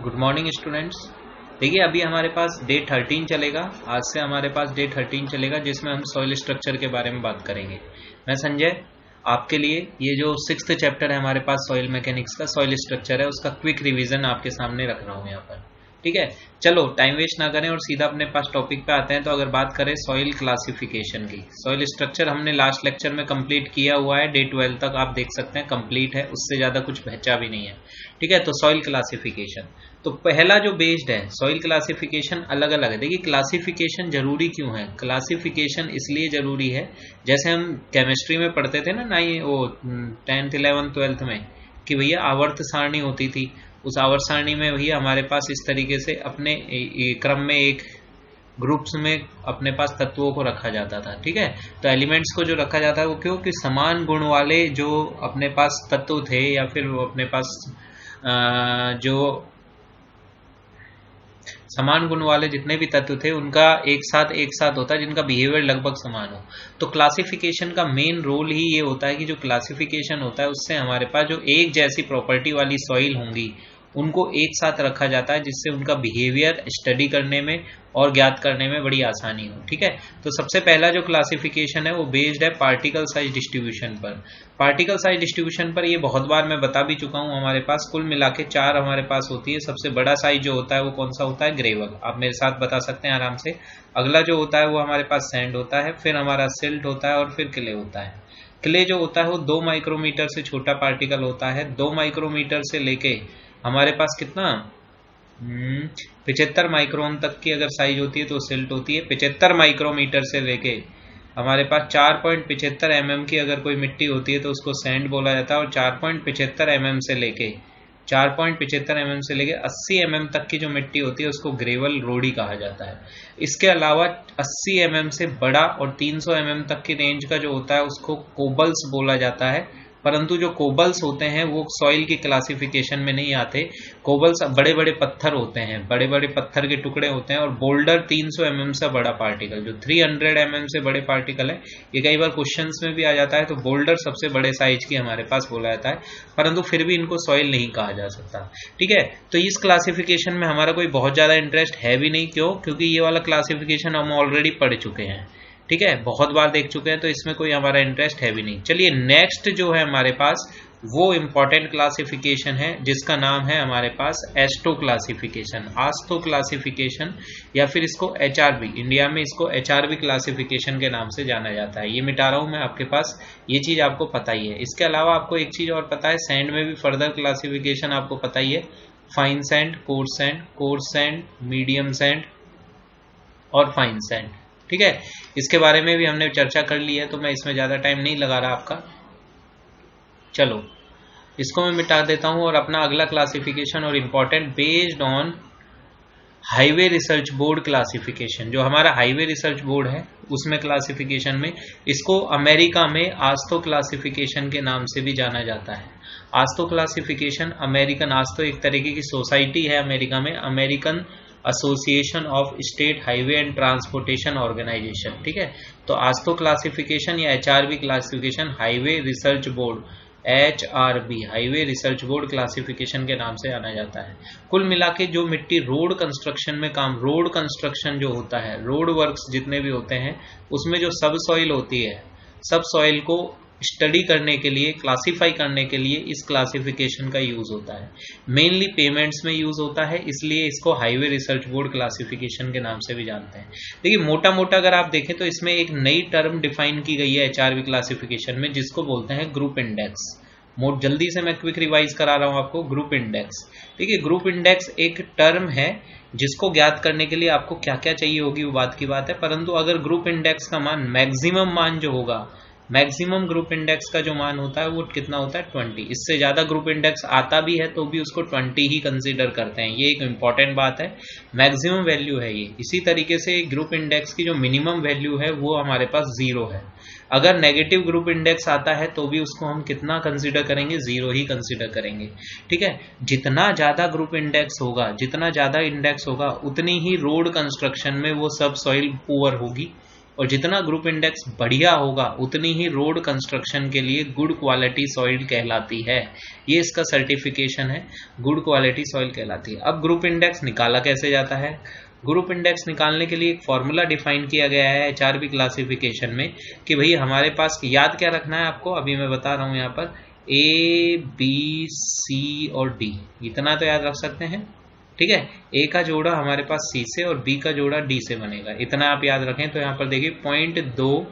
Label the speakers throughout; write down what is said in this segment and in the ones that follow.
Speaker 1: Good morning students. देखिए अभी हमारे पास डे 13 चलेगा। आज से हमारे पास डे 13 चलेगा जिसमें हम सॉइल स्ट्रक्चर के बारे में बात करेंगे। मैं संजय आपके लिए ये जो 6th चैप्टर है हमारे पास सॉइल मैकेनिक्स का, सॉइल स्ट्रक्चर है, उसका क्विक रिवीजन आपके सामने रख रहा हूँ यहाँ पर। ठीक है, चलो टाइम वेस्ट ना करें और सीधा अपने पास टॉपिक पे आते हैं। तो अगर बात करें सॉइल क्लासिफिकेशन की, सॉइल स्ट्रक्चर हमने लास्ट लेक्चर में कंप्लीट किया हुआ है, डे 12 तक आप देख सकते हैं कंप्लीट है, उससे ज़्यादा कुछ बचा भी नहीं है। ठीक है, तो सॉइल क्लासिफिकेशन, तो पहला जो बेस्ड है सॉइल क्लासिफिकेशन अलग अलग है। देखिए क्लासिफिकेशन जरूरी क्यों है? क्लासिफिकेशन इसलिए जरूरी है, जैसे हम केमिस्ट्री में पढ़ते थे ना वो 10th 11th 12th में, कि भैया आवर्त सारणी होती थी। उस आवर्त सारणी में भैया हमारे पास इस तरीके से अपने क्रम में एक ग्रुप्स में अपने पास तत्वों को रखा जाता था। ठीक है, तो एलिमेंट्स को जो रखा जाता है वो क्यों कि समान गुण वाले जो अपने पास तत्व थे या फिर वो अपने पास जो समान गुण वाले जितने भी तत्व थे उनका एक साथ होता है, जिनका बिहेवियर लगभग समान हो। तो क्लासिफिकेशन का मेन रोल ही ये होता है कि जो क्लासिफिकेशन होता है उससे हमारे पास जो एक जैसी प्रॉपर्टी वाली सॉइल होंगी उनको एक साथ रखा जाता है, जिससे उनका बिहेवियर स्टडी करने में और ज्ञात करने में बड़ी आसानी हो। ठीक है, तो सबसे पहला जो क्लासिफिकेशन है वो बेस्ड है पार्टिकल साइज डिस्ट्रीब्यूशन पर। पार्टिकल साइज डिस्ट्रीब्यूशन पर ये बहुत बार मैं बता भी चुका हूँ। हमारे पास कुल मिला के 4 हमारे पास होती है। सबसे बड़ा साइज जो होता है वो कौन सा होता है? ग्रेवल। आप मेरे साथ बता सकते हैं आराम से। अगला जो होता है वो हमारे पास सैंड होता है, फिर हमारा सिल्ट होता है और फिर क्ले होता है। क्ले जो होता है वो 2 माइक्रोमीटर से छोटा पार्टिकल होता है। 2 माइक्रोमीटर से लेके हमारे पास कितना 75 माइक्रोन तक की अगर साइज होती है तो सिल्ट होती है। 75 माइक्रोमीटर से लेके हमारे पास 4.75 mm की अगर कोई मिट्टी होती है तो उसको सैंड बोला जाता है। और 4.75 mm से लेके 80 mm तक की जो मिट्टी होती है उसको ग्रेवल रोडी कहा जाता है। इसके अलावा 80 mm से बड़ा और 300 mm तक की रेंज का जो होता है उसको कोबल्स बोला जाता है। परंतु जो कोबल्स होते हैं वो सॉइल की क्लासिफिकेशन में नहीं आते। कोबल्स बड़े बड़े पत्थर होते हैं, बड़े बड़े पत्थर के टुकड़े होते हैं। और बोल्डर 300 mm से बड़ा पार्टिकल, जो 300 mm से बड़े पार्टिकल है, ये कई बार क्वेश्चंस में भी आ जाता है। तो बोल्डर सबसे बड़े साइज की हमारे पास बोला जाता है, परंतु फिर भी इनको सॉइल नहीं कहा जा सकता। ठीक है, तो इस क्लासिफिकेशन में हमारा कोई बहुत ज्यादा इंटरेस्ट है भी नहीं। क्यों? क्योंकि ये वाला क्लासिफिकेशन हम ऑलरेडी पढ़ चुके हैं। ठीक है, बहुत बार देख चुके हैं, तो इसमें कोई हमारा इंटरेस्ट है भी नहीं। चलिए नेक्स्ट जो है हमारे पास वो इंपॉर्टेंट क्लासिफिकेशन है जिसका नाम है हमारे पास एस्टो क्लासिफिकेशन, आस्तो क्लासिफिकेशन, या फिर इसको एचआरबी, इंडिया में इसको एचआरबी क्लासिफिकेशन के नाम से जाना जाता है। ये मिटा रहा हूं मैं आपके पास, ये चीज आपको पता ही है। इसके अलावा आपको एक चीज और पता है, सैंड में भी फर्दर क्लासिफिकेशन आपको पता ही है। Fine sand, coarse sand, medium sand और फाइन सैंड। ठीक है, इसके बारे में भी हमने चर्चा कर ली है, तो मैं इसमें ज्यादा टाइम नहीं लगा रहा आपका। चलो इसको मैं मिटा देता हूं और अपना अगला क्लासिफिकेशन और important based on highway research board classification, जो हमारा हाईवे रिसर्च बोर्ड है उसमें क्लासिफिकेशन में इसको अमेरिका में आस्तो क्लासिफिकेशन के नाम से भी जाना जाता है। आस्तो क्लासिफिकेशन अमेरिकन, आस्तो एक तरीके की सोसाइटी है अमेरिका में, American association of state highway and transportation organization. ठीक है, तो आस्तो क्लासिफिकेशन या HRB classification highway research board, HRB highway research board classification के नाम से जाना जाता है। कुल मिला के जो मिट्टी रोड कंस्ट्रक्शन में काम, रोड कंस्ट्रक्शन जो होता है, रोड वर्क्स जितने भी होते हैं उसमें जो सब सॉइल होती है, सब सॉइल को स्टडी करने के लिए, क्लासिफाई करने के लिए इस क्लासिफिकेशन का यूज होता है। मेनली पेमेंट्स में यूज होता है, इसलिए इसको हाईवे रिसर्च बोर्ड क्लासिफिकेशन के नाम से भी जानते हैं। देखिए मोटा मोटा अगर आप देखें तो इसमें एक नई टर्म डिफाइन की गई है एचआरबी क्लासिफिकेशन में, जिसको बोलते हैं ग्रुप इंडेक्स। मोट जल्दी से मैं क्विक रिवाइज करा रहा हूं आपको। ग्रुप इंडेक्स, देखिए ग्रुप इंडेक्स एक टर्म है जिसको ज्ञात करने के लिए आपको क्या क्या चाहिए होगी वो बात की बात है। परंतु अगर ग्रुप इंडेक्स का मान, मैक्सिमम मान जो होगा, मैक्सिमम ग्रुप इंडेक्स का जो मान होता है वो कितना होता है? 20। इससे ज्यादा ग्रुप इंडेक्स आता भी है तो भी उसको 20 ही कंसीडर करते हैं। ये एक इंपॉर्टेंट बात है, मैक्सिमम वैल्यू है ये। इसी तरीके से ग्रुप इंडेक्स की जो मिनिमम वैल्यू है वो हमारे पास 0 है। अगर नेगेटिव ग्रुप इंडेक्स आता है तो भी उसको हम कितना कंसीडर करेंगे? 0 ही कंसीडर करेंगे। ठीक है, जितना ज्यादा ग्रुप इंडेक्स होगा, जितना ज्यादा इंडेक्स होगा, उतनी ही रोड कंस्ट्रक्शन में वो सब सॉइल पुअर होगी और जितना ग्रुप इंडेक्स बढ़िया होगा उतनी ही रोड कंस्ट्रक्शन के लिए गुड क्वालिटी सॉइल कहलाती है। ये इसका सर्टिफिकेशन है, गुड क्वालिटी सॉइल कहलाती है। अब ग्रुप इंडेक्स निकाला कैसे जाता है? ग्रुप इंडेक्स निकालने के लिए एक फॉर्मूला डिफाइन किया गया है एचआरबी क्लासिफिकेशन में कि भाई हमारे पास याद क्या रखना है आपको, अभी मैं बता रहा हूं यहाँ पर ए बी सी और डी, इतना तो याद रख सकते हैं। ठीक है, ए का जोड़ा हमारे पास सी से और बी का जोड़ा डी से बनेगा, इतना आप याद रखें। तो यहाँ पर देखिए 0.2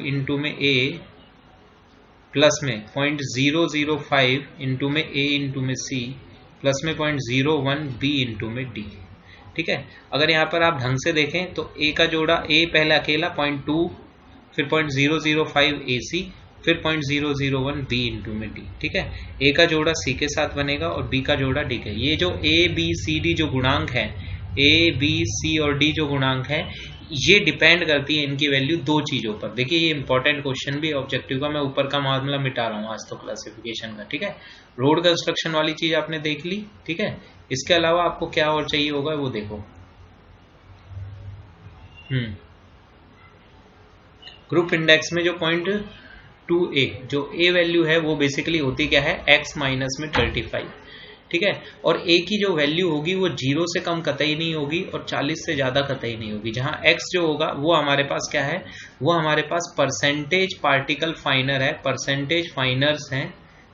Speaker 1: इंटू में ए प्लस में 0.005 इंटू में ए इंटू में सी प्लस में 0.01 बी इंटू में डी। ठीक है, अगर यहाँ पर आप ढंग से देखें तो ए का जोड़ा ए पहले अकेला 0.2, फिर 0.005 ए सी, फिर 0.001 बी इंटू में डी। ठीक है, ए का जोड़ा सी के साथ बनेगा और बी का जोड़ा डी के। ये जो ए बी सी डी जो गुणांक है, ए बी सी और डी जो गुणांक है, ये डिपेंड करती है इनकी वैल्यू दो चीजों पर। देखिए ये इंपॉर्टेंट क्वेश्चन भी ऑब्जेक्टिव का, मैं ऊपर का मामला मिटा रहा हूँ आज तो क्लासिफिकेशन का। ठीक है, रोड कंस्ट्रक्शन वाली चीज आपने देख ली। ठीक है, इसके अलावा आपको क्या और चाहिए होगा वो देखो। ग्रुप इंडेक्स में जो 0.2a जो ए वैल्यू है वो बेसिकली होती क्या है, x माइनस में 35। ठीक है, और a की जो वैल्यू होगी वो 0 से कम कतई नहीं होगी और 40 से ज्यादा कतई नहीं होगी। जहां x जो होगा वो हमारे पास क्या है, वो हमारे पास परसेंटेज पार्टिकल फाइनर है, परसेंटेज फाइनर्स हैं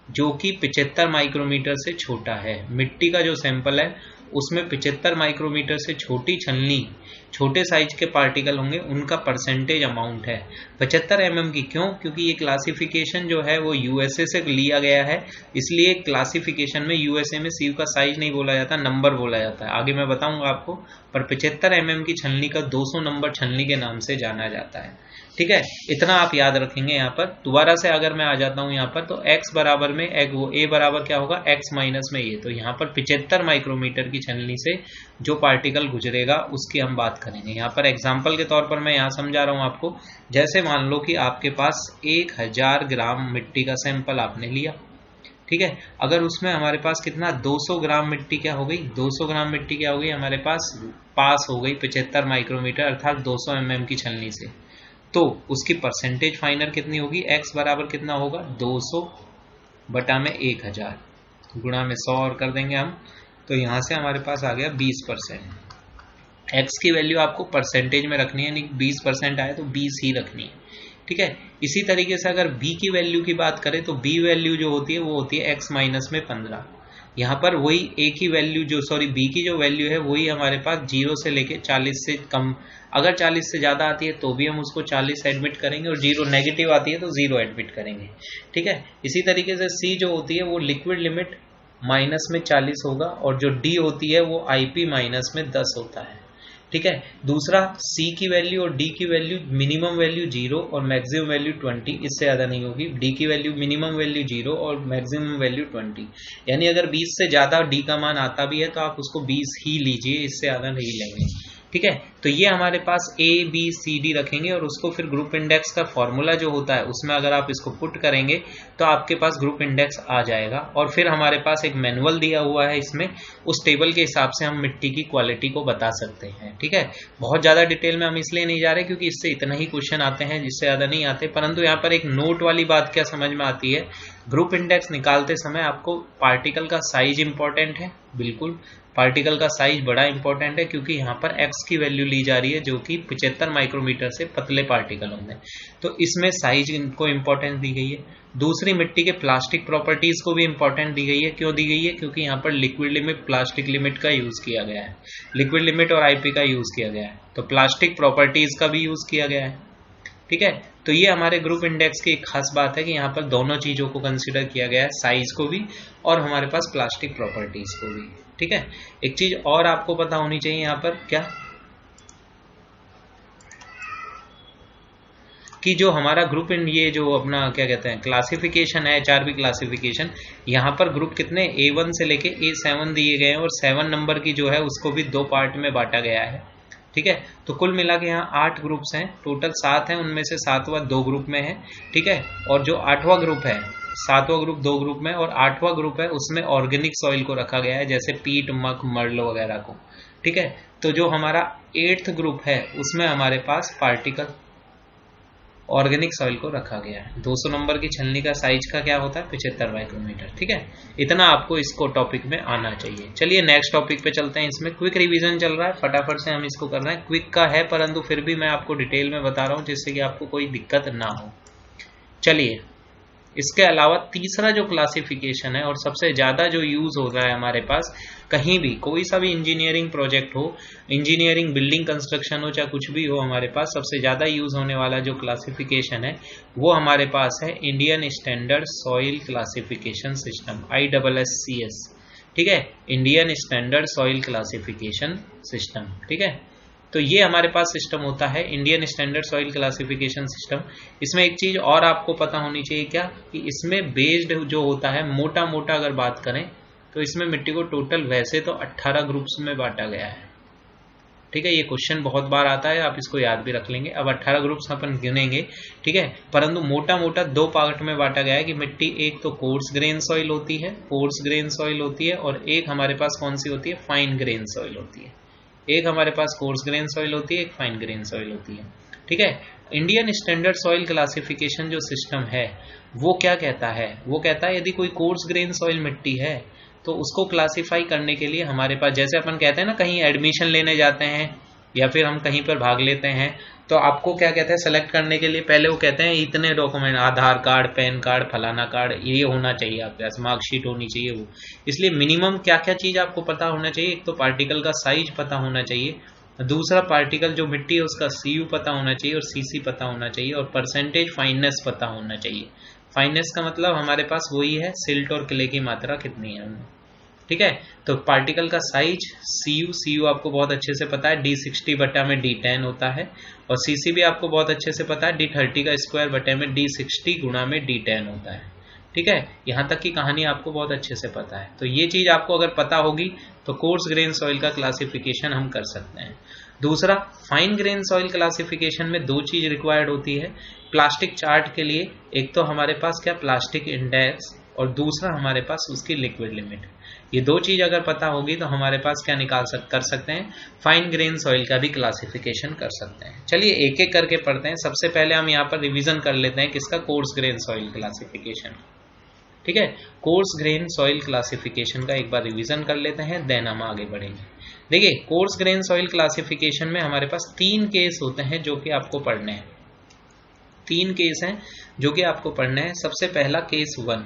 Speaker 1: जो कि 75 माइक्रोमीटर से छोटा है। मिट्टी का जो सैंपल है उसमें 75 माइक्रोमीटर से छोटी छलनी, छोटे साइज के पार्टिकल होंगे, उनका परसेंटेज अमाउंट है 75 mm की। क्यों? क्योंकि ये क्लासिफिकेशन जो है वो यूएसए से लिया गया है, इसलिए क्लासिफिकेशन में यूएसए में सीव का साइज नहीं बोला जाता, नंबर बोला जाता है। आगे मैं बताऊंगा आपको, पर 75 mm की छलनी का 200 नंबर छलनी के नाम से जाना जाता है। ठीक है, इतना आप याद रखेंगे। यहाँ पर दोबारा से अगर मैं आ जाता हूँ यहाँ पर, तो x बराबर में वो a बराबर क्या होगा, x माइनस में a। तो यहाँ पर 75 माइक्रोमीटर की छलनी से जो पार्टिकल गुजरेगा उसकी हम बात करेंगे। यहाँ पर एग्जाम्पल के तौर पर मैं यहाँ समझा रहा हूँ आपको। जैसे मान लो कि आपके पास 1000 ग्राम मिट्टी का सैंपल आपने लिया। ठीक है, अगर उसमें हमारे पास कितना 200 ग्राम मिट्टी क्या हो गई, 200 ग्राम मिट्टी क्या हो गई हमारे पास हो गई 75 माइक्रोमीटर अर्थात 200 mm की छलनी से। तो उसकी परसेंटेज फाइनर कितनी होगी, x बराबर कितना होगा, 200 बटा में 1000 गुणा में 100 और कर देंगे हम। तो यहां से हमारे पास आ गया 20%। x की वैल्यू आपको परसेंटेज में रखनी है, नहीं 20% आए तो 20 ही रखनी है। ठीक है, इसी तरीके से अगर b की वैल्यू की बात करें तो b वैल्यू जो होती है वो होती है x माइनस में 15। यहाँ पर वही a की वैल्यू b की जो वैल्यू है वही हमारे पास 0 से लेके 40 से कम, अगर 40 से ज्यादा आती है तो भी हम उसको 40 एडमिट करेंगे और 0 नेगेटिव आती है तो 0 एडमिट करेंगे। ठीक है, इसी तरीके से c जो होती है वो लिक्विड लिमिट माइनस में 40 होगा और जो d होती है वो IP माइनस में 10 होता है। ठीक है, दूसरा c की वैल्यू और d की वैल्यू, मिनिमम वैल्यू 0 और मैक्सिमम वैल्यू 20, इससे ज्यादा नहीं होगी। d की वैल्यू मिनिमम वैल्यू 0 और मैक्सिमम वैल्यू 20, यानी अगर 20 से ज्यादा d का मान आता भी है तो आप उसको 20 ही लीजिए, इससे ज्यादा नहीं लेंगे। ठीक है, तो ये हमारे पास A B C D रखेंगे और उसको फिर ग्रुप इंडेक्स का फॉर्मूला जो होता है उसमें अगर आप इसको पुट करेंगे तो आपके पास ग्रुप इंडेक्स आ जाएगा। और फिर हमारे पास एक मैनुअल दिया हुआ है, इसमें उस टेबल के हिसाब से हम मिट्टी की क्वालिटी को बता सकते हैं। ठीक है, बहुत ज्यादा डिटेल में हम इसलिए नहीं जा रहे क्योंकि इससे इतना ही क्वेश्चन आते हैं, जिससे ज्यादा नहीं आते। परंतु यहाँ पर एक नोट वाली बात क्या समझ में आती है, ग्रुप इंडेक्स निकालते समय आपको पार्टिकल का साइज इंपॉर्टेंट है, बिल्कुल पार्टिकल का साइज बड़ा इंपॉर्टेंट है क्योंकि यहाँ पर x की वैल्यू ली जा रही है जो कि 75 माइक्रोमीटर से पतले पार्टिकल होंगे, तो इसमें साइज को इंपॉर्टेंस दी गई है। दूसरी मिट्टी के प्लास्टिक प्रॉपर्टीज को भी इंपॉर्टेंट दी गई है। क्यों दी गई है? क्योंकि यहाँ पर लिक्विड लिमिट, प्लास्टिक लिमिट का यूज किया गया है, लिक्विड लिमिट और IP का यूज किया गया है, तो प्लास्टिक प्रॉपर्टीज का भी यूज किया गया है। ठीक है, तो ये हमारे ग्रुप इंडेक्स की एक खास बात है कि यहाँ पर दोनों चीजों को कंसिडर किया गया है, साइज को भी और हमारे पास प्लास्टिक प्रॉपर्टीज को भी। ठीक है, एक चीज और आपको पता होनी चाहिए यहाँ पर क्या, कि जो हमारा ग्रुप इन ये जो अपना क्या कहते हैं क्लासिफिकेशन है, HRB क्लासिफिकेशन, यहाँ पर ग्रुप कितने A1 से लेके A7 दिए गए हैं और 7 नंबर की जो है उसको भी 2 पार्ट में बांटा गया है। ठीक है, तो कुल मिला के यहाँ 8 ग्रुप्स हैं, टोटल 7 हैं, उनमें से 7वां 2 ग्रुप में है। ठीक है, और जो 8वां ग्रुप है 7वां ग्रुप 2 ग्रुप में, और 8वां ग्रुप है उसमें ऑर्गेनिक सॉइल को रखा गया है, जैसे पीट, मक, मर्ल वगैरह को। ठीक है, तो जो हमारा 8th ग्रुप है उसमें हमारे पास पार्टिकल ऑर्गेनिक सॉइल को रखा गया है। 200 नंबर की छलनी का साइज का क्या होता है, 75 माइक्रोमीटर। ठीक है, इतना आपको इसको टॉपिक में आना चाहिए। चलिए नेक्स्ट टॉपिक पे चलते हैं। इसमें क्विक रिवीजन चल रहा है, फटाफट से हम इसको कर रहे हैं। क्विक का है परंतु फिर भी मैं आपको डिटेल में बता रहा हूँ जिससे कि आपको कोई दिक्कत ना हो। चलिए, इसके अलावा तीसरा जो क्लासिफिकेशन है और सबसे ज़्यादा जो यूज़ हो रहा है हमारे पास, कहीं भी कोई सा भी इंजीनियरिंग प्रोजेक्ट हो, इंजीनियरिंग बिल्डिंग कंस्ट्रक्शन हो, चाहे कुछ भी हो, हमारे पास सबसे ज़्यादा यूज़ होने वाला जो क्लासिफिकेशन है वो हमारे पास है Indian standard soil classification system, ISSCS। ठीक है, Indian standard soil classification system. ठीक है, तो ये हमारे पास सिस्टम होता है Indian standard soil classification system. इसमें एक चीज और आपको पता होनी चाहिए क्या, कि इसमें बेस्ड जो होता है, मोटा मोटा अगर बात करें तो इसमें मिट्टी को टोटल वैसे तो 18 ग्रुप्स में बांटा गया है। ठीक है, ये क्वेश्चन बहुत बार आता है, आप इसको याद भी रख लेंगे। अब 18 ग्रुप्स अपन गिनेंगे, ठीक है, परंतु मोटा मोटा 2 पार्ट में बांटा गया है कि मिट्टी एक तो कोर्स ग्रेन सॉइल होती है, कोर्स ग्रेन सॉइल होती है, और एक हमारे पास कौन सी होती है, फाइन ग्रेन सॉइल होती है। एक हमारे पास कोर्स ग्रेन सॉइल होती है, एक फाइन ग्रेन सॉइल होती है। ठीक है, इंडियन स्टैंडर्ड सॉइल क्लासिफिकेशन जो सिस्टम है वो क्या कहता है, वो कहता है यदि कोई कोर्स ग्रेन सॉइल मिट्टी है तो उसको क्लासिफाई करने के लिए हमारे पास, जैसे अपन कहते हैं ना, कहीं एडमिशन लेने जाते हैं या फिर हम कहीं पर भाग लेते हैं, तो आपको क्या कहते हैं, सेलेक्ट करने के लिए पहले वो कहते हैं इतने डॉक्यूमेंट, आधार कार्ड, पैन कार्ड, फलाना कार्ड, ये होना चाहिए आपके पास, मार्कशीट होनी चाहिए वो। इसलिए मिनिमम क्या क्या चीज़ आपको पता होना चाहिए, एक तो पार्टिकल का साइज पता होना चाहिए, दूसरा पार्टिकल जो मिट्टी है उसका CU पता होना चाहिए और CC पता होना चाहिए, और परसेंटेज फाइननेस पता होना चाहिए। फाइननेस का मतलब हमारे पास वही है सिल्ट और क्ले की मात्रा कितनी है उनमें। ठीक है, तो पार्टिकल का साइज CU आपको बहुत अच्छे से पता है, D60 बटा में D10 होता है, और CC भी आपको बहुत अच्छे से पता है, D30 का स्क्वायर बटे में D60 गुणा में D10 होता है। ठीक है, यहाँ तक की कहानी आपको बहुत अच्छे से पता है। तो ये चीज आपको अगर पता होगी तो कोर्स ग्रेन सॉइल का क्लासिफिकेशन हम कर सकते हैं। दूसरा, फाइन ग्रेन सॉइल क्लासिफिकेशन में 2 चीज रिक्वायर्ड होती है प्लास्टिक चार्ट के लिए, एक तो हमारे पास क्या, प्लास्टिक इंडेक्स, और दूसरा हमारे पास उसकी लिक्विड लिमिट। ये 2 चीज अगर पता होगी तो हमारे पास क्या कर सकते हैं, फाइन ग्रेन सॉइल का भी क्लासिफिकेशन कर सकते हैं। चलिए एक एक करके पढ़ते हैं। सबसे पहले हम यहाँ पर रिवीजन कर लेते हैं किसका, कोर्स ग्रेन सॉइल क्लासिफिकेशन। ठीक है, कोर्स ग्रेन सॉइल क्लासिफिकेशन का एक बार रिवीजन कर लेते हैं, देन हम आगे बढ़ेंगे। देखिए, कोर्स ग्रेन सॉइल क्लासिफिकेशन में हमारे पास 3 केस होते हैं जो कि आपको पढ़ने हैं। 3 केस हैं जो कि आपको पढ़ने हैं। सबसे पहला केस 1।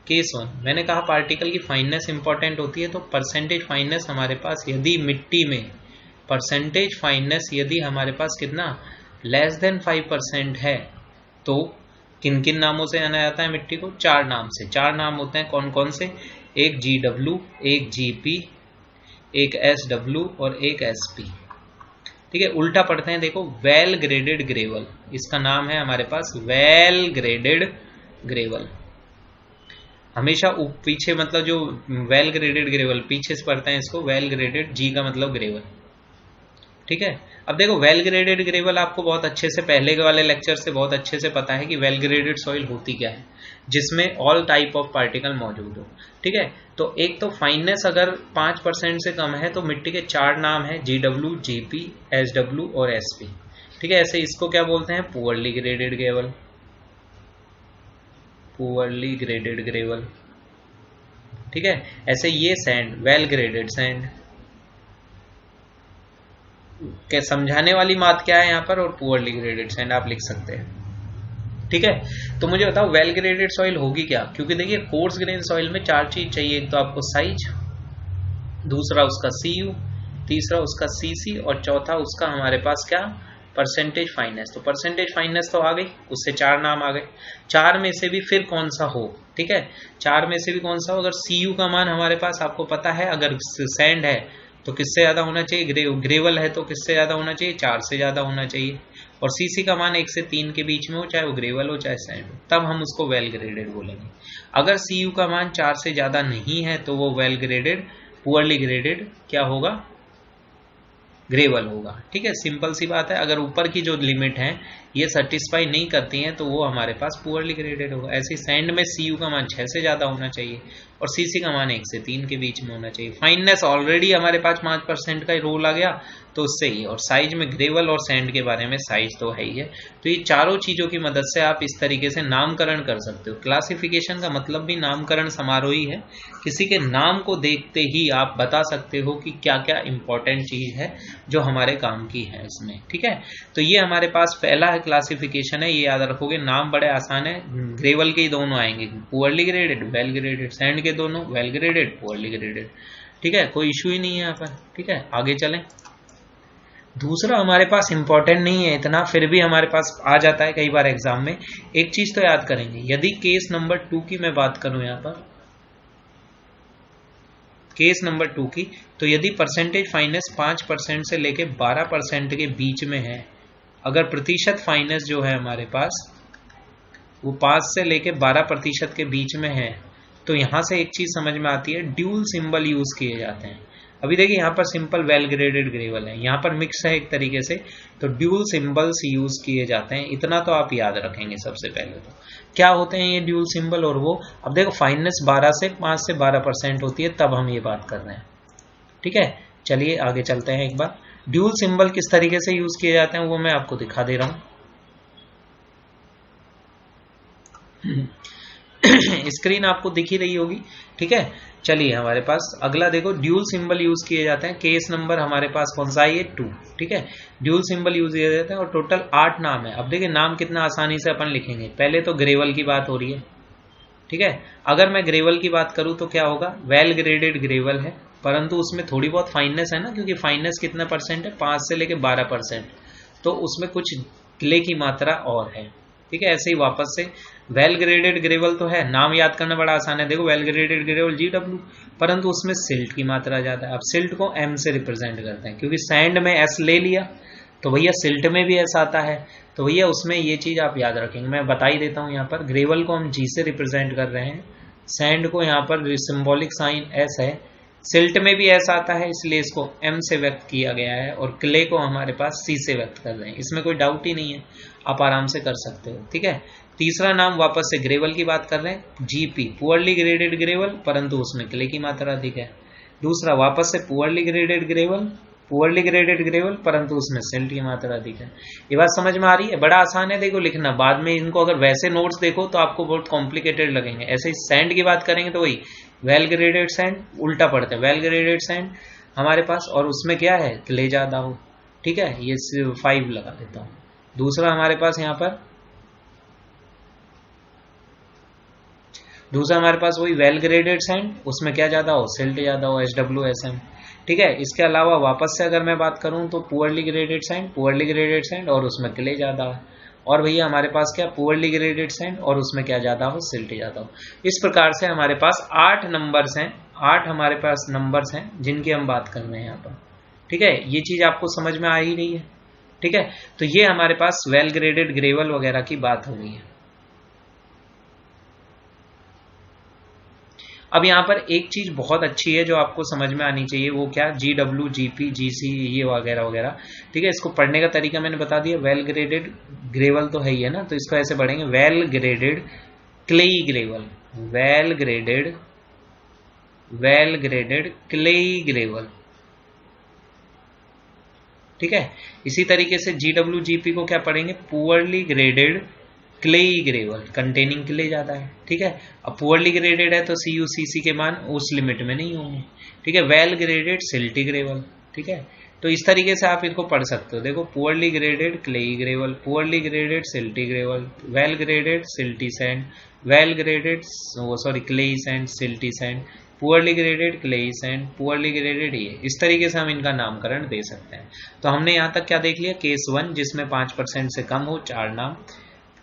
Speaker 1: केस 1 मैंने कहा पार्टिकल की फाइननेस इंपॉर्टेंट होती है, तो परसेंटेज फाइननेस हमारे पास यदि मिट्टी में परसेंटेज फाइननेस यदि हमारे पास कितना, लेस देन 5% है, तो किन किन नामों से जाना जाता है मिट्टी को, 4 नाम से। 4 नाम होते हैं, कौन कौन से, एक GW, एक GP, एक SW और एक SP। ठीक है, उल्टा पढ़ते हैं, देखो, वेल ग्रेडेड ग्रेवल, इसका नाम है हमारे पास वेल ग्रेडेड ग्रेवल। हमेशा पीछे मतलब जो वेल ग्रेडेड ग्रेवल पीछे से पढ़ते हैं इसको, वेल ग्रेडेड, G का मतलब ग्रेवल। ठीक है, अब देखो वेल ग्रेडेड ग्रेवल आपको बहुत अच्छे से पहले के वाले लेक्चर से बहुत अच्छे से पता है कि वेल ग्रेडेड सॉइल होती क्या है, जिसमें ऑल टाइप ऑफ पार्टिकल मौजूद हो। ठीक है, तो एक तो फाइननेस अगर 5% से कम है तो मिट्टी के 4 नाम है, GW, GP, SW और SP। ठीक है, ऐसे इसको क्या बोलते हैं, poorly graded gravel, poorly graded gravel. ठीक है, ऐसे ये सैंड, वेल ग्रेडेड सैंड। क्या समझाने वाली बात क्या है यहाँ पर, और पुअरली ग्रेडेड सैंड आप लिख सकते हैं। ठीक है, तो मुझे बताओ वेल ग्रेडेड सॉइल होगी क्या, क्योंकि देखिए कोर्स ग्रेन सॉइल में 4 चीज चाहिए, एक तो आपको साइज, दूसरा उसका CU, तीसरा उसका CC, और चौथा उसका हमारे पास क्या, परसेंटेज फाइननेस। तो परसेंटेज फाइननेस तो आ गई, उससे 4 नाम आ गए। 4 में से भी फिर कौन सा हो, ठीक है, 4 में से भी कौन सा हो, अगर CU का मान हमारे पास आपको पता है, अगर सैंड है तो किससे ज्यादा होना चाहिए, ग्रेवल है तो किससे ज्यादा होना चाहिए, 4 से ज्यादा होना चाहिए, और CC का मान 1 से 3 के बीच में हो, चाहे वो ग्रेवल हो चाहे सैंड हो, तब हम उसको वेल ग्रेडेड बोलेंगे। अगर CU का मान 4 से ज्यादा नहीं है तो वो वेल ग्रेडेड, पुअरली ग्रेडेड क्या होगा, ग्रेवल होगा। ठीक है, सिंपल सी बात है। अगर ऊपर की जो लिमिट है ये सेटिस्फाई नहीं करती हैं तो वो हमारे पास पुअरली ग्रेडेड होगा। ऐसे सैंड में Cu का मान 6 से ज़्यादा होना चाहिए और Cc का मान 1 से 3 के बीच में होना चाहिए। फाइननेस ऑलरेडी हमारे पास 5% का रोल आ गया तो उससे ही, और साइज में ग्रेवल और सैंड के बारे में साइज तो है ही है। तो ये चारों चीज़ों की मदद से आप इस तरीके से नामकरण कर सकते हो। क्लासिफिकेशन का मतलब भी नामकरण समारोह ही है। किसी के नाम को देखते ही आप बता सकते हो कि क्या क्या इंपॉर्टेंट चीज़ है जो हमारे काम की है इसमें, ठीक है। तो ये हमारे पास पहला है क्लासिफिकेशन है, ये याद रखोगे। नाम बड़े आसान है, ग्रेवल के ही दोनों आएंगे, poorly graded, well graded. Sand के दोनों वेल ग्रेडेड, पुअरली ग्रेडेड, ठीक है, कोई इशू ही नहीं है यहाँ पर, ठीक है। आगे चलें। दूसरा हमारे पास इंपॉर्टेंट नहीं है इतना, फिर भी हमारे पास आ जाता है कई बार एग्जाम में। एक चीज तो याद करेंगे, यदि केस नंबर 2 की मैं बात करूं, यहाँ पर केस नंबर 2 की, तो यदि परसेंटेज फाइनेंस 5% से लेके 12% के बीच में है, अगर प्रतिशत फाइनेंस जो है हमारे पास वो 5 से लेके 12% के बीच में है, तो यहां से एक चीज समझ में आती है, ड्यूल सिंबल यूज किए जाते हैं। अभी देखिए यहाँ पर सिंपल वेल ग्रेडेड ग्रेवल है, यहाँ पर मिक्स है एक तरीके से, तो ड्यूल सिंबल्स यूज किए जाते हैं। इतना तो आप याद रखेंगे। सबसे पहले तो क्या होते हैं ये ड्यूल सिंबल, और वो अब देखो फाइननेस 5 से 12% होती है, तब हम ये बात कर रहे हैं, ठीक है। चलिए आगे चलते हैं। एक बार ड्यूल सिंबल किस तरीके से यूज किए जाते हैं वो मैं आपको दिखा दे रहा हूं। स्क्रीन आपको दिख ही रही होगी, ठीक है। चलिए हमारे पास अगला देखो, ड्यूल सिंबल यूज किए जाते हैं। केस नंबर हमारे पास कौन सा है, 2, ठीक है। ड्यूल सिंबल यूज किए जाते हैं और टोटल 8 नाम है। अब देखिए नाम कितना आसानी से अपन लिखेंगे। पहले तो ग्रेवल की बात हो रही है, ठीक है। अगर मैं ग्रेवल की बात करूं तो क्या होगा, वेल ग्रेडेड ग्रेवल है, परंतु उसमें थोड़ी बहुत फाइननेस है ना, क्योंकि फाइननेस कितना परसेंट है, 5 से लेके 12%, तो उसमें कुछ क्ले की मात्रा और है, ठीक है। ऐसे ही वापस से वेल ग्रेडेड ग्रेवल तो है, नाम याद करना बड़ा आसान है। देखो वेल ग्रेडेड ग्रेवल GW, परंतु उसमें सिल्ट की मात्रा ज्यादा है। अब सिल्ट को M से रिप्रेजेंट करते हैं, क्योंकि सैंड में S ले लिया तो भैया सिल्ट में भी S आता है, तो भैया उसमें ये चीज आप याद रखेंगे। मैं बता ही देता हूं, यहाँ पर ग्रेवल को हम G से रिप्रेजेंट कर रहे हैं, सैंड को यहाँ पर सिंबॉलिक साइन S है, सिल्ट में भी S आता है, इसलिए इसको M से व्यक्त किया गया है, और क्ले को हमारे पास C से व्यक्त कर रहे हैं। इसमें कोई डाउट ही नहीं है, आप आराम से कर सकते हो, ठीक है। तीसरा नाम वापस से ग्रेवल की बात कर रहे हैं, GP, पुअरली ग्रेडेड ग्रेवल, परंतु उसमें क्ले की मात्रा अधिक है। दूसरा वापस से poorly graded gravel, poorly graded gravel, परंतु उसमें सिल्ट की मात्रा अधिक है। ये बात समझ में आ रही है, बड़ा आसान है देखो लिखना। बाद में इनको अगर वैसे नोट्स देखो तो आपको बहुत कॉम्प्लिकेटेड लगेंगे। ऐसे ही सैंड की बात करेंगे तो वही वेल ग्रेडेड सैंड, उल्टा पड़ता है, वेल ग्रेडेड सैंड हमारे पास, और उसमें क्या है, क्ले ज्यादा हो, ठीक है। ये 5 लगा देता हूं। दूसरा हमारे पास यहाँ पर, दूसरा हमारे पास वही वेल ग्रेडेड सैंड, उसमें क्या ज्यादा हो, सिल्ट ज्यादा हो, SWSM, ठीक है। इसके अलावा वापस से अगर मैं बात करूं तो poorly graded sand, poorly graded sand, और उसमें क्ले ज्यादा है। और भैया हमारे पास क्या, पुअरली ग्रेडेड सैंड और उसमें क्या ज्यादा हो, सिल्ट ज्यादा हो। इस प्रकार से हमारे पास 8 नंबर्स हैं, 8 हमारे पास नंबर्स हैं जिनकी हम बात कर रहे हैं यहाँ पर, ठीक है। ये चीज आपको समझ में आ ही रही है, ठीक है। तो ये हमारे पास वेल ग्रेडेड ग्रेवल वगैरह की बात हो गई है। अब यहाँ पर एक चीज बहुत अच्छी है जो आपको समझ में आनी चाहिए, वो क्या, GW, GP, GC, ये वगैरह वगैरह, ठीक है। इसको पढ़ने का तरीका मैंने बता दिया। वेल ग्रेडेड ग्रेवल तो है ही है ना, तो इसको ऐसे पढ़ेंगे, well graded clayey gravel, well graded clayey gravel, ठीक है। इसी तरीके से GW, GP को क्या पढ़ेंगे, poorly graded clayey gravel, containing clay ज्यादा है, ठीक है। अब पुअरली ग्रेडेड है तो CU, CC के मान उस लिमिट में नहीं होंगे, ठीक है। वेल ग्रेडेड सिल्टी ग्रेवल, ठीक है। तो इस तरीके से आप इनको पढ़ सकते हो। देखो poorly graded clayey gravel, poorly graded silty gravel, well graded silty sand, well graded clayey sand, silty sand, poorly graded clayey sand, poorly graded, ये इस तरीके से हम इनका नामकरण दे सकते हैं। तो हमने यहाँ तक क्या देख लिया, केस 1 जिसमें 5% से कम हो 4 नाम,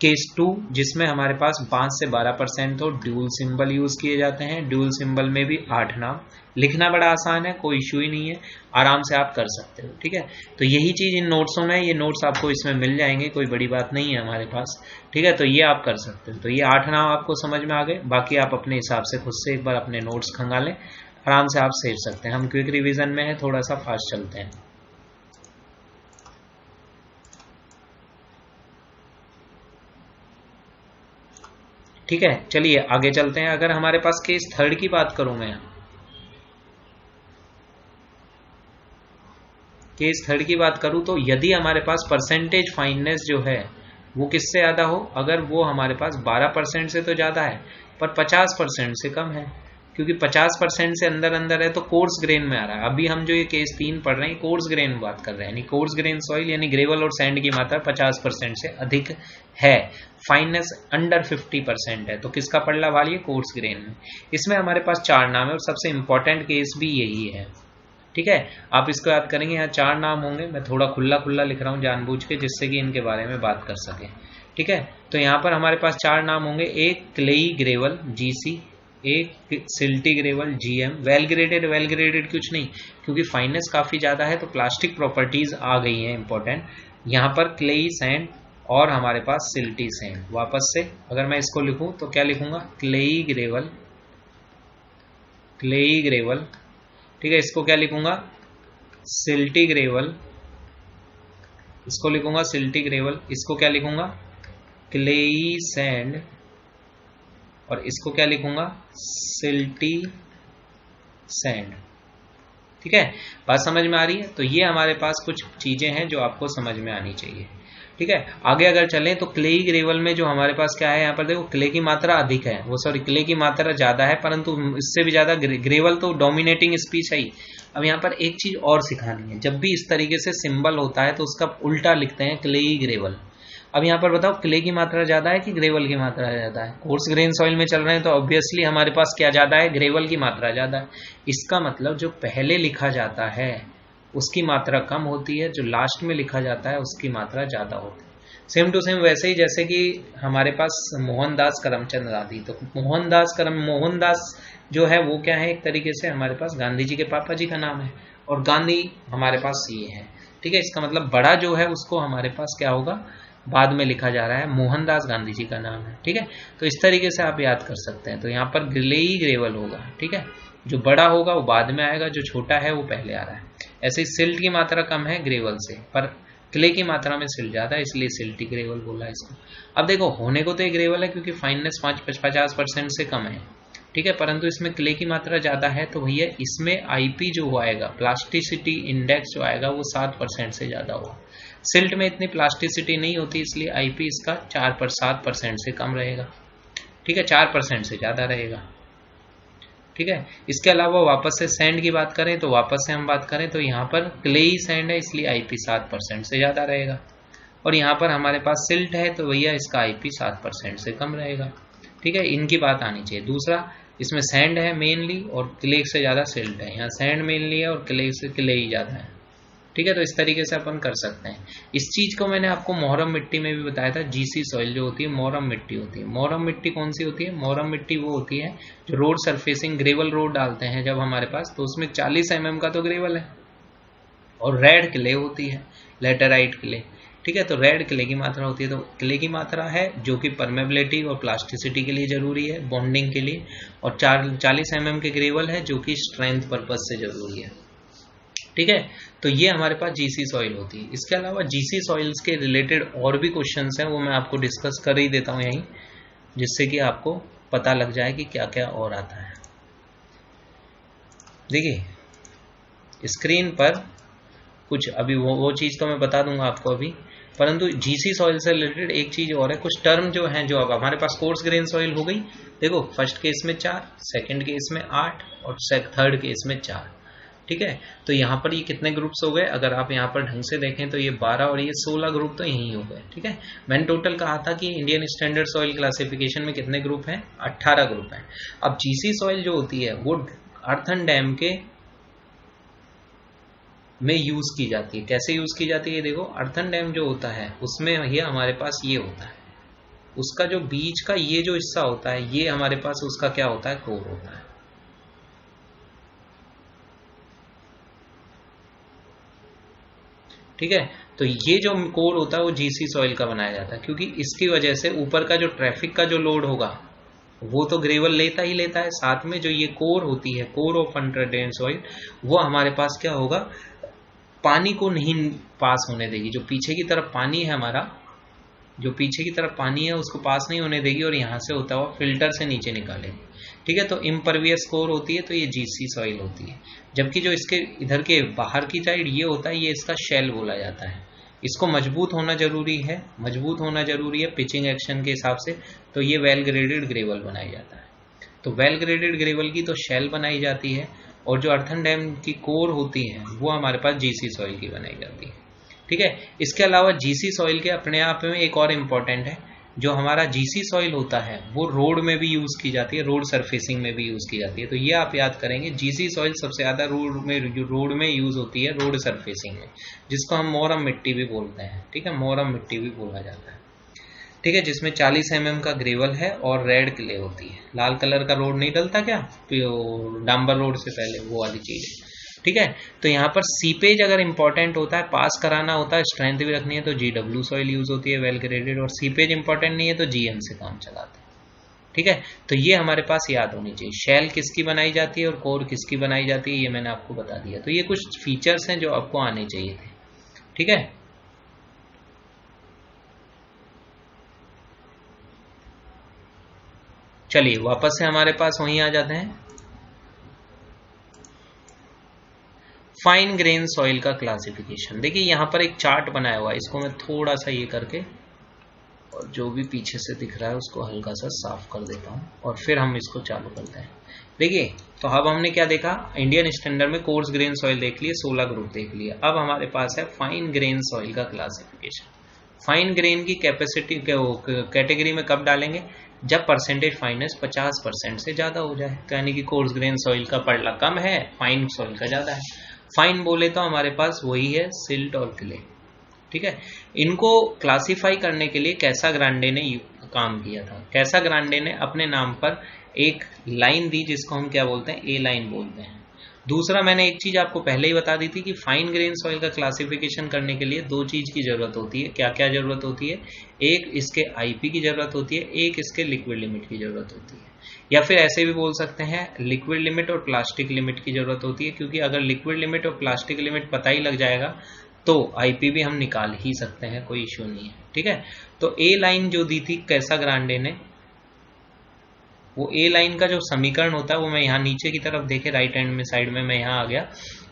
Speaker 1: केस 2 जिसमें हमारे पास 5 से 12% हो, ड्यूल सिंबल यूज किए जाते हैं, ड्यूल सिंबल में भी 8 नाम। लिखना बड़ा आसान है, कोई इशू ही नहीं है, आराम से आप कर सकते हो, ठीक है। तो यही चीज इन नोट्सों में, ये नोट्स आपको इसमें मिल जाएंगे, कोई बड़ी बात नहीं है हमारे पास, ठीक है। तो ये आप कर सकते हो। तो ये 8 नाम आपको समझ में आ गए, बाकी आप अपने हिसाब से खुद से एक बार अपने नोट्स खंगालें, आराम से आप सेव सकते हैं। हम क्विक रिविजन में है, थोड़ा सा फास्ट चलते हैं। ठीक है, चलिए आगे चलते हैं। अगर हमारे पास केस थर्ड की बात करूं मैं, केस थर्ड की बात करूं तो यदि हमारे पास परसेंटेज फाइननेस जो है वो किससे ज्यादा हो, अगर वो हमारे पास 12% से तो ज्यादा है पर 50% से कम है, क्योंकि 50% से अंदर अंदर है तो कोर्स ग्रेन में आ रहा है। अभी हम जो ये केस 3 पढ़ रहे हैं कोर्स ग्रेन में बात कर रहे हैं, यानी कोर्स ग्रेन सॉइल यानी ग्रेवल और सैंड की मात्रा 50% से अधिक है, फाइननेस अंडर 50% है, तो किसका पड़ला वाली है, कोर्स ग्रेन में। इसमें हमारे पास 4 नाम है और सबसे इंपॉर्टेंट केस भी यही है। ठीक है, आप इसको याद करेंगे, यहाँ 4 नाम होंगे, मैं थोड़ा खुला खुला लिख रहा हूँ जानबूझ के जिससे कि इनके बारे में बात कर सके। ठीक है, तो यहाँ पर हमारे पास 4 नाम होंगे, एक क्लेई ग्रेवल GC, एक silty gravel GM, well graded कुछ नहीं, क्योंकि फाइननेस काफी ज्यादा है तो प्लास्टिक प्रॉपर्टीज आ गई हैं इंपॉर्टेंट। यहाँ पर क्लेई सैंड और हमारे पास सिल्टी सैंड। वापस से अगर मैं इसको लिखूं तो क्या लिखूंगा, क्लेई ग्रेवल, क्लेई ग्रेवल, ठीक है, इसको क्या लिखूंगा, सिल्टी ग्रेवल, इसको लिखूंगा सिल्टी ग्रेवल, इसको क्या लिखूंगा, क्लेई सैंड, और इसको क्या लिखूंगा, सिल्टी सैंड। ठीक है, बात समझ में आ रही है। तो ये हमारे पास कुछ चीजें हैं जो आपको समझ में आनी चाहिए। ठीक है, आगे अगर चलें तो क्लेई ग्रेवल में जो हमारे पास क्या है, यहाँ पर देखो क्ले की मात्रा अधिक है, वो सॉरी क्ले की मात्रा ज्यादा है, परंतु इससे भी ज्यादा ग्रेवल तो डोमिनेटिंग स्पीच है ही। अब यहाँ पर एक चीज और सिखानी है, जब भी इस तरीके से सिंबल होता है तो उसका उल्टा लिखते हैं क्लेई ग्रेवल। अब यहाँ पर बताओ क्ले की मात्रा ज्यादा है कि ग्रेवल की मात्रा ज्यादा है, कोर्स ग्रेन सॉइल में चल रहे हैं तो ऑब्वियसली हमारे पास क्या ज्यादा है, ग्रेवल की मात्रा ज्यादा है। इसका मतलब जो पहले लिखा जाता है उसकी मात्रा कम होती है, जो लास्ट में लिखा जाता है उसकी मात्रा ज्यादा होती है। सेम टू सेम वैसे ही जैसे कि हमारे पास मोहनदास करमचंद गांधी, तो मोहनदास जो है वो क्या है, एक तरीके से हमारे पास गांधी जी के पापा जी का नाम है, और गांधी हमारे पास ये है। ठीक है, इसका मतलब बड़ा जो है उसको हमारे पास क्या होगा, बाद में लिखा जा रहा है, मोहनदास गांधी जी का नाम है। ठीक है, तो इस तरीके से आप याद कर सकते हैं। तो यहाँ पर क्लेई ग्रेवल होगा, ठीक है, जो बड़ा होगा वो बाद में आएगा, जो छोटा है वो पहले आ रहा है। ऐसे ही सिल्ट की मात्रा कम है ग्रेवल से, पर क्ले की मात्रा में सिल्ट ज्यादा है, इसलिए सिल्टी ग्रेवल बोला इसको। अब देखो होने को तो ये ग्रेवल है क्योंकि फाइननेस 50% से कम है, ठीक है, परंतु इसमें क्ले की मात्रा ज्यादा है, तो भैया इसमें IP जो आएगा, प्लास्टिसिटी इंडेक्स जो आएगा वो 7% से ज्यादा होगा। सिल्ट में इतनी प्लास्टिसिटी नहीं होती, इसलिए IP इसका 7% से कम रहेगा। ठीक है, 4% से ज्यादा रहेगा। ठीक है, इसके अलावा वापस से सैंड की बात करें तो वापस से हम बात करें तो यहाँ पर क्लेई सैंड है, इसलिए IP 7% से ज्यादा रहेगा, और यहाँ पर हमारे पास सिल्ट है तो भैया इसका IP 7% से कम रहेगा। ठीक है, इनकी बात आनी चाहिए। दूसरा, इसमें सैंड है मेनली और क्ले से ज्यादा सिल्ट है, यहाँ सैंड मेनली है और क्ले से क्ले ही ज्यादा है। ठीक है, तो इस तरीके से अपन कर सकते हैं। इस चीज को मैंने आपको मोहरम मिट्टी में भी बताया था, GC सॉइल जो होती है मोहरम मिट्टी होती है। मोहरम मिट्टी कौन सी होती है, मोहरम मिट्टी वो होती है जो रोड सरफेसिंग ग्रेवल रोड डालते हैं जब हमारे पास, तो उसमें 40 mm का तो ग्रेवल है, और रेड क्ले होती है, लेटेराइट क्ले। ठीक है, तो रेड क्ले की मात्रा होती है, तो क्ले की मात्रा है जो कि परमेबिलिटी और प्लास्टिसिटी के लिए जरूरी है, बॉन्डिंग के लिए, और 40 mm के ग्रेवल है जो कि स्ट्रेंथ पर्पज से जरूरी है। ठीक है, तो ये हमारे पास GC सॉइल होती है। इसके अलावा GC सॉइल्स के रिलेटेड और भी क्वेश्चंस हैं, वो मैं आपको डिस्कस कर ही देता हूं यहीं, जिससे कि आपको पता लग जाए कि क्या क्या और आता है। देखिए स्क्रीन पर कुछ अभी वो चीज तो मैं बता दूंगा आपको अभी, परंतु GC सॉइल से रिलेटेड एक चीज और है, कुछ टर्म जो हैं जो अब हमारे पास कोर्स ग्रेन सॉइल हो गई। देखो फर्स्ट केस में 4, सेकंड केस में 8 और थर्ड केस में 4। ठीक है, तो यहाँ पर ये कितने ग्रुप्स हो गए, अगर आप यहाँ पर ढंग से देखें तो ये 12 और ये 16 ग्रुप तो यही हो गए। ठीक है, मैंने टोटल कहा था कि इंडियन स्टैंडर्ड सॉइल क्लासिफिकेशन में कितने ग्रुप हैं, 18 ग्रुप हैं। अब GC सॉइल जो होती है वो अर्थन डैम के में यूज की जाती है। कैसे यूज की जाती है, देखो अर्थन डैम जो होता है उसमें ये हमारे पास ये होता है, उसका जो बीच का ये जो हिस्सा होता है ये हमारे पास उसका क्या होता है, कोर होता है। ठीक है, तो ये जो कोर होता है वो GC सॉइल का बनाया जाता है, क्योंकि इसकी वजह से ऊपर का जो ट्रैफिक का जो लोड होगा वो तो ग्रेवल लेता ही लेता है, साथ में जो ये कोर होती है, core of under drain soil, वो हमारे पास क्या होगा, पानी को नहीं पास होने देगी। जो पीछे की तरफ पानी है हमारा, जो पीछे की तरफ पानी है उसको पास नहीं होने देगी और यहाँ से होता हुआ फिल्टर से नीचे निकालेगी। ठीक है, तो इम्परवियस कोर होती है, तो ये जीसी सॉइल होती है। जबकि जो इसके इधर के बाहर की साइड ये होता है, ये इसका शेल बोला जाता है। इसको मजबूत होना जरूरी है, मजबूत होना जरूरी है पिचिंग एक्शन के हिसाब से, तो ये वेल ग्रेडेड ग्रेवल बनाया जाता है। तो वेल ग्रेडेड ग्रेवल की तो शेल बनाई जाती है, और जो अर्थन डैम की कोर होती है वो हमारे पास जीसी सॉइल की बनाई जाती है। ठीक है, इसके अलावा जीसी सॉइल के अपने आप में एक और इम्पॉर्टेंट है, जो हमारा जीसी सॉइल होता है वो रोड में भी यूज की जाती है, रोड सरफेसिंग में भी यूज की जाती है। तो ये आप याद करेंगे, जीसी सॉइल सबसे ज्यादा रोड में यूज होती है, रोड सरफेसिंग में, जिसको हम मोरम मिट्टी भी बोलते हैं। ठीक है, मोरम मिट्टी भी बोला जाता है। ठीक है, जिसमें 40 mm का ग्रेवल है और रेड क्ले होती है। लाल कलर का रोड नहीं डलता क्या डांबर रोड से पहले, वो वाली चीज है। ठीक है, तो यहाँ पर सीपेज अगर इंपॉर्टेंट होता है, पास कराना होता है, स्ट्रेंथ भी रखनी है, तो GW सॉइल यूज होती है वेल ग्रेडेड, और सीपेज इंपॉर्टेंट नहीं है तो GM से काम चलाते हैं। ठीक है, तो ये हमारे पास याद होनी चाहिए, शेल किसकी बनाई जाती है और कोर किसकी बनाई जाती है, ये मैंने आपको बता दिया। तो ये कुछ फीचर्स हैं जो आपको आने चाहिए थे। ठीक है, चलिए वापस से हमारे पास वहीं आ जाते हैं। फाइन ग्रेन सॉइल का क्लासिफिकेशन। देखिए यहाँ पर एक चार्ट बनाया हुआ है, इसको मैं थोड़ा सा ये करके और जो भी पीछे से दिख रहा है उसको हल्का सा साफ कर देता हूँ, और फिर हम इसको चालू करते हैं। देखिए, तो अब हमने क्या देखा, इंडियन स्टैंडर्ड में कोर्स ग्रेन सॉइल देख लिए, 16 ग्रुप देख लिए। अब हमारे पास है फाइन ग्रेन सॉइल का क्लासिफिकेशन। फाइन ग्रेन की कैपेसिटी कैटेगरी में कब डालेंगे, जब परसेंटेज फाइनेस 50% से ज्यादा हो जाए, तो यानी कि कोर्स ग्रेन सॉइल का पड़ला कम है, फाइन सॉइल का ज्यादा है। फाइन बोले तो हमारे पास वही है सिल्ट और क्ले। ठीक है, इनको क्लासिफाई करने के लिए कैसा ग्रांडे ने काम किया था। कैसा ग्रांडे ने अपने नाम पर एक लाइन दी, जिसको हम क्या बोलते हैं, ए लाइन बोलते हैं। दूसरा, मैंने एक चीज आपको पहले ही बता दी थी कि फाइन ग्रेन सॉइल का क्लासिफिकेशन करने के लिए दो चीज की जरूरत होती है। क्या क्या जरूरत होती है, एक इसके आईपी की जरूरत होती है, एक इसके लिक्विड लिमिट की जरूरत होती है, या फिर ऐसे भी बोल सकते हैं लिक्विड लिमिट और प्लास्टिक लिमिट की जरूरत होती है। क्योंकि अगर लिक्विड लिमिट और प्लास्टिक लिमिट पता ही लग जाएगा तो आईपी भी हम निकाल ही सकते हैं, कोई इश्यू नहीं है। ठीक है, तो ए लाइन जो दी थी कैसा ग्रांडे ने, वो ए लाइन का जो समीकरण होता है वो मैं यहाँ नीचे की तरफ देखे, राइट हैंड में साइड में मैं यहाँ आ गया।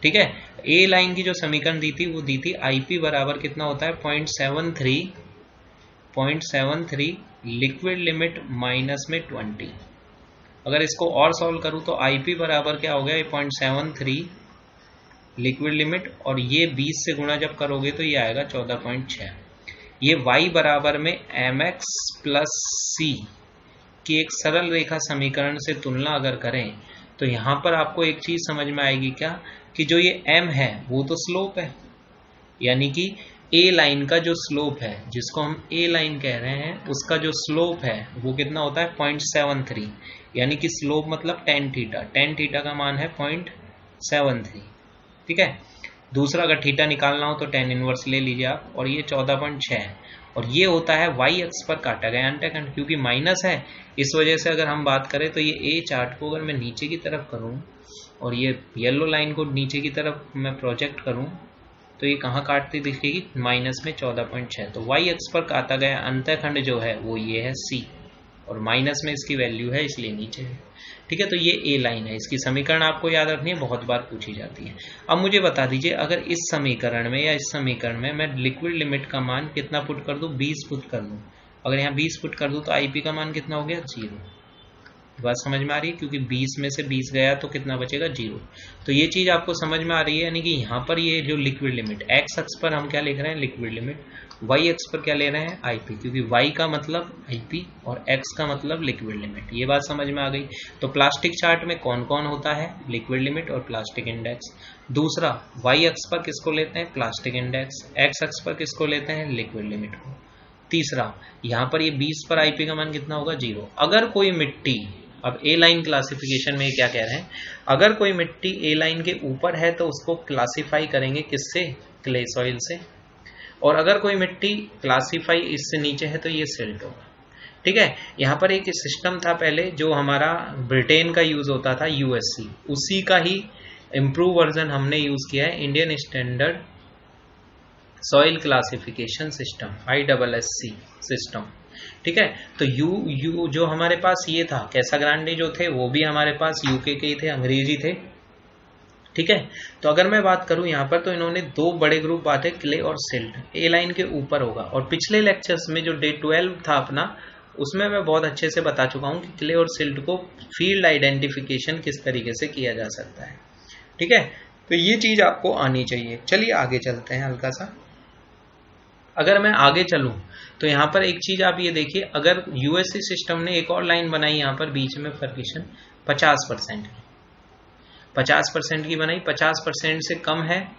Speaker 1: ठीक है, ए लाइन की जो समीकरण दी थी वो दी थी आईपी बराबर कितना होता है 0.73 लिक्विड लिमिट माइनस में 20। अगर इसको और सॉल्व करूं तो आईपी बराबर क्या हो गया, 0.73 लिक्विड लिमिट, और ये 20 से गुणा जब करोगे तो ये आएगा 14.6। ये y बराबर में mx प्लस सी की एक सरल रेखा समीकरण से तुलना अगर करें तो यहां पर आपको एक चीज समझ में आएगी क्या, कि जो ये m है वो तो स्लोप है, यानी कि ए लाइन का जो स्लोप है, जिसको हम ए लाइन कह रहे हैं, उसका जो स्लोप है वो कितना होता है 0.73, यानी कि स्लोप मतलब tan थीटा, tan थीटा का मान है 0.73। ठीक है, दूसरा अगर थीटा निकालना हो तो tan इनवर्स ले लीजिए आप, और ये 14.6 है, और ये होता है y अक्ष पर काटा गया अंतःखंड, क्योंकि माइनस है इस वजह से अगर हम बात करें तो ये ए चार्ट को अगर मैं नीचे की तरफ करूं और ये येलो लाइन को नीचे की तरफ मैं प्रोजेक्ट करूं तो ये कहाँ काटती दिखेगी, माइनस में 14.6। तो y अक्ष पर काटा गया अंतःखंड जो है वो ये है C, और माइनस में इसकी वैल्यू है इसलिए नीचे है। ठीक है, तो ये ए लाइन है, इसकी समीकरण आपको याद रखनी है, बहुत बार पूछी जाती है। अब मुझे बता दीजिए, अगर इस समीकरण में या इस समीकरण में मैं लिक्विड लिमिट का मान कितना पुट कर दूं, 20 पुट कर दूं। अगर यहाँ 20 पुट कर दूं तो आईपी का मान कितना हो गया, 0। बात समझ में आ रही है, क्योंकि 20 में से 20 गया तो कितना बचेगा, 0। तो ये चीज आपको समझ में आ रही है, यानी कि यहाँ पर ये जो लिक्विड लिमिट एक्स अक्ष पर हम क्या लिख रहे हैं, लिक्विड लिमिट, वाई अक्ष पर क्या ले रहे हैं, आईपी, क्योंकि वाई का मतलब आईपी और एक्स का मतलब लिक्विड लिमिट। ये बात समझ में आ गई। तो प्लास्टिक चार्ट में कौन कौन होता है, लिक्विड लिमिट और प्लास्टिक इंडेक्स। दूसरा, वाई अक्ष पर किसको लेते हैं, प्लास्टिक इंडेक्स, एक्स अक्ष पर किसको लेते हैं, लिक्विड लिमिट को। तीसरा, यहाँ पर ये 20 पर आईपी का मान कितना होगा, 0। अगर कोई मिट्टी, अब ए लाइन क्लासिफिकेशन में क्या कह रहे हैं, अगर कोई मिट्टी ए लाइन के ऊपर है तो उसको क्लासिफाई करेंगे किससे, क्ले सॉइल से, और अगर कोई मिट्टी क्लासिफाई इससे नीचे है तो ये सिल्ट होगा। ठीक है, यहाँ पर एक सिस्टम था पहले जो हमारा ब्रिटेन का यूज होता था, यूएससी, उसी का ही इम्प्रूव वर्जन हमने यूज किया है, Indian standard soil classification system, ISSC system. ठीक है, तो यू जो हमारे पास ये था, कैसाग्रांडे जो थे वो भी हमारे पास यूके के ही थे, अंग्रेजी थे। ठीक है, तो अगर मैं बात करूं यहाँ पर, तो इन्होंने दो बड़े ग्रुप बांटे, क्ले और सिल्ट। ए लाइन के ऊपर होगा, और पिछले लेक्चर्स में जो डे 12 था अपना, उसमें मैं बहुत अच्छे से बता चुका हूं कि क्ले और सिल्ट को फील्ड आइडेंटिफिकेशन किस तरीके से किया जा सकता है। ठीक है, तो ये चीज आपको आनी चाहिए। चलिए आगे चलते हैं हल्का सा। अगर मैं आगे चलूं तो यहाँ पर एक चीज आप ये देखिए, अगर यूएससी सिस्टम ने एक और लाइन बनाई यहाँ पर बीच में परक्यूशन 50%, 50% की बनाई, 50% से कम है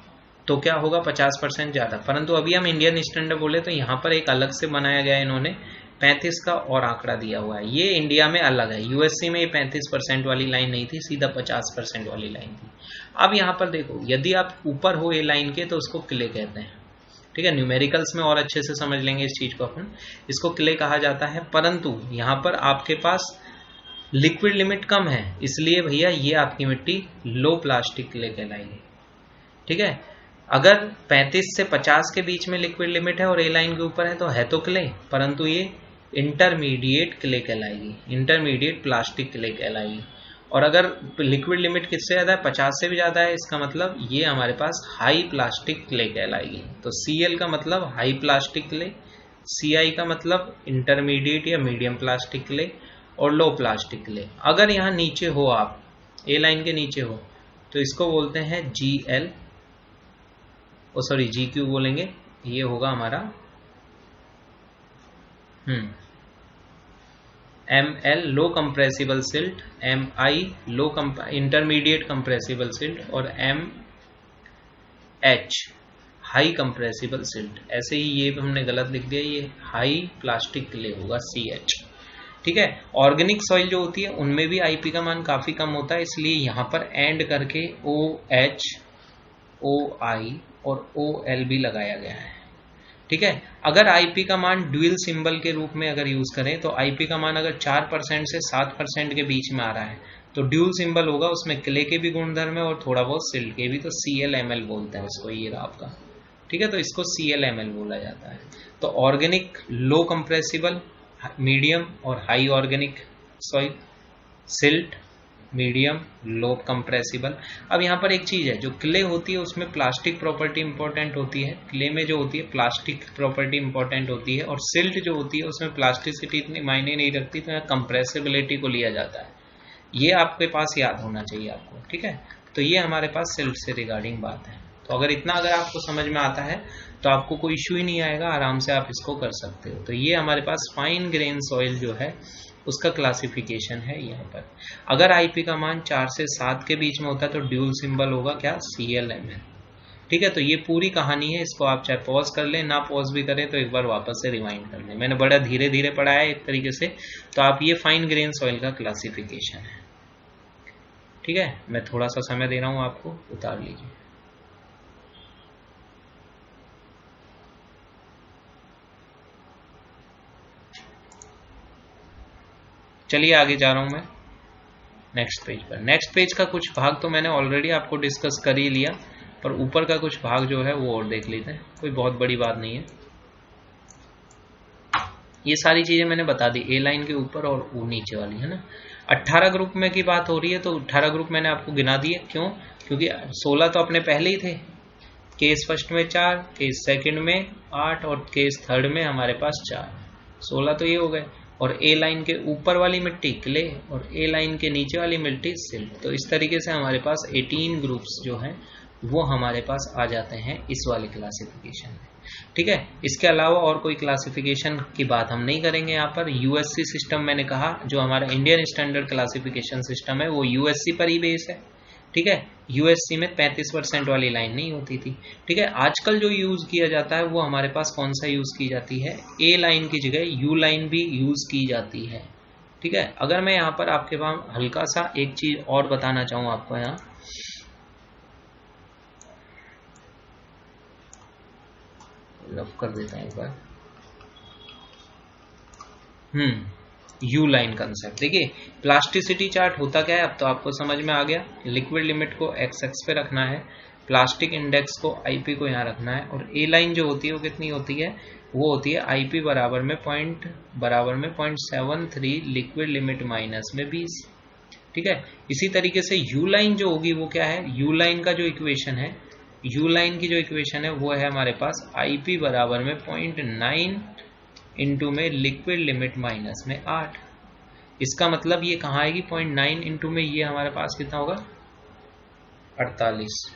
Speaker 1: तो क्या होगा, 50% ज्यादा। परंतु अभी हम इंडियन स्टैंडर्ड बोले तो यहाँ पर एक अलग से बनाया गया है, इन्होंने 35 का और आंकड़ा दिया हुआ है। ये इंडिया में अलग है, यूएससी में 35% वाली लाइन नहीं थी, सीधा 50% वाली लाइन थी। अब यहाँ पर देखो, यदि आप ऊपर हो ए लाइन के तो उसको क्ले कहते हैं। ठीक है, न्यूमेरिकल्स में और अच्छे से समझ लेंगे इस चीज को अपन, इसको क्ले कहा जाता है। परंतु यहाँ पर आपके पास लिक्विड लिमिट कम है, इसलिए भैया ये आपकी मिट्टी लो प्लास्टिक क्ले कहलाएगी। ठीक है, अगर 35 से 50 के बीच में लिक्विड लिमिट है और ए लाइन के ऊपर है तो है तो क्ले, परंतु ये इंटरमीडिएट क्ले कहलाएगी, इंटरमीडिएट प्लास्टिक क्ले कहलाएगी। और अगर लिक्विड लिमिट किससे ज्यादा है, 50 से भी ज्यादा है, इसका मतलब ये हमारे पास हाई प्लास्टिक क्ले कहलाएगी। तो Cl का मतलब हाई प्लास्टिक क्ले, Ci का मतलब इंटरमीडिएट या मीडियम प्लास्टिक क्ले, और लो प्लास्टिक क्ले। अगर यहाँ नीचे हो, आप ए लाइन के नीचे हो, तो इसको बोलते हैं Gl, Gq बोलेंगे, ये होगा हमारा Ml low compressible silt, Mi लो इंटरमीडिएट कंप्रेसिबल सिल्ट, और MH हाई कंप्रेसिबल सिल्ट। ऐसे ही ये हमने गलत लिख दिया, ये हाई प्लास्टिक क्ले होगा CH। ठीक है, ऑर्गेनिक सॉइल जो होती है उनमें भी IP का मान काफी कम होता है, इसलिए यहाँ पर एंड करके OH, OI और OL भी लगाया गया है। ठीक है, अगर IP का मान ड्यूल सिंबल के रूप में अगर यूज करें तो IP का मान अगर 4% से 7% के बीच में आ रहा है तो ड्यूल सिंबल होगा, उसमें क्ले के भी गुणधर्म है और थोड़ा बहुत सिल्ट के भी, तो ClMl बोलते हैं उसको, ये रहा आपका। ठीक है, तो इसको ClMl बोला जाता है। तो ऑर्गेनिक लो कंप्रेसिबल, मीडियम और high organic soil, silt, medium, low compressible. अब यहाँ पर एक चीज है, जो क्ले होती है उसमें प्लास्टिक प्रॉपर्टी इंपॉर्टेंट होती है, क्ले में जो होती है प्लास्टिक प्रॉपर्टी इंपॉर्टेंट होती है, और सिल्ट जो होती है उसमें प्लास्टिसिटी इतनी मायने नहीं रखती, तो यहाँ कंप्रेसिबिलिटी को लिया जाता है। ये आपके पास याद होना चाहिए आपको। ठीक है, तो ये हमारे पास सिल्ट से रिगार्डिंग बात है। तो अगर आपको समझ में आता है तो आपको कोई इश्यू ही नहीं आएगा, आराम से आप इसको कर सकते हो। तो ये हमारे पास फाइन ग्रेन सॉइल जो है उसका क्लासिफिकेशन है यहाँ पर। अगर IP का मान 4 से 7 के बीच में होता है तो ड्यूल सिंबल होगा क्या, ClMl। ठीक है, तो ये पूरी कहानी है, इसको आप चाहे पॉज कर लें, ना पॉज भी करें तो एक बार वापस से रिवाइंड कर लें, मैंने बड़ा धीरे धीरे पढ़ाया है एक तरीके से। तो आप ये फाइन ग्रेन सॉइल का क्लासिफिकेशन है। ठीक है, मैं थोड़ा सा समय दे रहा हूं आपको, उतार लीजिए। चलिए आगे जा रहा हूं मैं नेक्स्ट पेज पर। नेक्स्ट पेज का कुछ भाग तो मैंने ऑलरेडी आपको डिस्कस कर ही लिया, पर ऊपर का कुछ भाग जो है वो और देख लेते हैं, कोई बहुत बड़ी बात नहीं है। ये सारी चीजें मैंने बता दी, ए लाइन के ऊपर और नीचे वाली, है ना। 18 ग्रुप में की बात हो रही है, तो 18 ग्रुप मैंने आपको गिना दिए, क्यों, क्योंकि 16 तो अपने पहले ही थे। केस फर्स्ट में 4, केस सेकंड में 8 और केस थर्ड में हमारे पास 4, 16 तो ये हो गए। और ए लाइन के ऊपर वाली मिट्टी क्ले और ए लाइन के नीचे वाली मिट्टी सिल्ट। तो इस तरीके से हमारे पास 18 ग्रुप्स जो हैं वो हमारे पास आ जाते हैं इस वाले क्लासिफिकेशन में। ठीक है, इसके अलावा और कोई क्लासिफिकेशन की बात हम नहीं करेंगे यहाँ पर। यूएससी सिस्टम मैंने कहा, जो हमारा इंडियन स्टैंडर्ड क्लासिफिकेशन सिस्टम है वो यूएससी पर ही बेस है। ठीक है, यूएससी में 35% वाली लाइन नहीं होती थी। ठीक है, आजकल जो यूज किया जाता है वो हमारे पास कौन सा यूज की जाती है, ए लाइन की जगह यू लाइन भी यूज की जाती है। ठीक है, अगर मैं यहाँ पर आपके पास हल्का सा एक चीज और बताना चाहूँ आपको, यहाँ रफ कर देता हूँ एक बार। यू लाइन कंसेप्ट देखिए, प्लास्टिसिटी चार्ट होता क्या है अब तो आपको समझ में आ गया। लिक्विड लिमिट को एक्स एक्स पे रखना है, प्लास्टिक इंडेक्स को आईपी को यहाँ रखना है, और ए लाइन जो होती है वो कितनी होती है, वो होती है आईपी बराबर में 0.73 लिक्विड लिमिट माइनस में 20। ठीक है, इसी तरीके से यू लाइन जो होगी वो क्या है, यू लाइन का जो इक्वेशन है, यू लाइन की जो इक्वेशन है वो है हमारे पास आईपी बराबर में 0.9 इंटू में लिक्विड लिमिट माइनस में 8। इसका मतलब ये कहाँ आएगी, 0.9 इंटू में ये हमारे पास कितना होगा 48।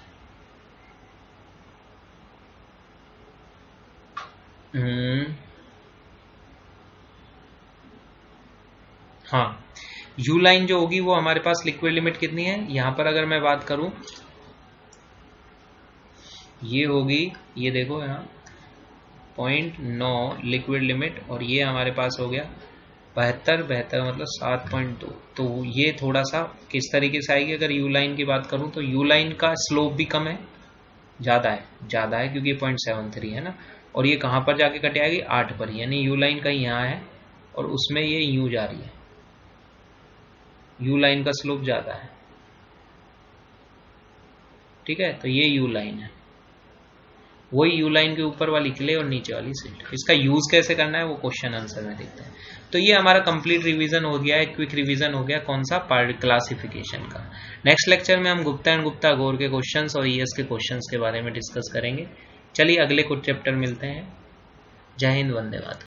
Speaker 1: हाँ, यू लाइन जो होगी वो हमारे पास लिक्विड लिमिट कितनी है, यहां पर अगर मैं बात करूं ये होगी, ये देखो यहाँ 0.9 लिक्विड लिमिट, और ये हमारे पास हो गया 72 मतलब 7.2। तो ये थोड़ा सा किस तरीके से आएगी, अगर यू लाइन की बात करूं तो यू लाइन का स्लोप भी कम है, ज्यादा है क्योंकि 0.73 है ना, और ये कहां पर जाके कट आएगी 8 पर, यानी यू लाइन कहीं यहाँ है और उसमें ये यू जा रही है, यू लाइन का स्लोप ज्यादा है। ठीक है, तो ये यू लाइन है, वही यू लाइन के ऊपर वाली क्ले और नीचे वाली सिल्ट। इसका यूज कैसे करना है वो क्वेश्चन आंसर में देखते हैं। तो ये हमारा कंप्लीट रिवीजन हो गया है, क्विक रिवीजन हो गया कौन सा, पार्ट क्लासिफिकेशन का। नेक्स्ट लेक्चर में हम गुप्ता एंड गुप्ता घोर के क्वेश्चंस और ईएस के क्वेश्चंस के बारे में डिस्कस करेंगे। चलिए अगले कुछ चैप्टर मिलते हैं। जय हिंद, वंदे मातरम।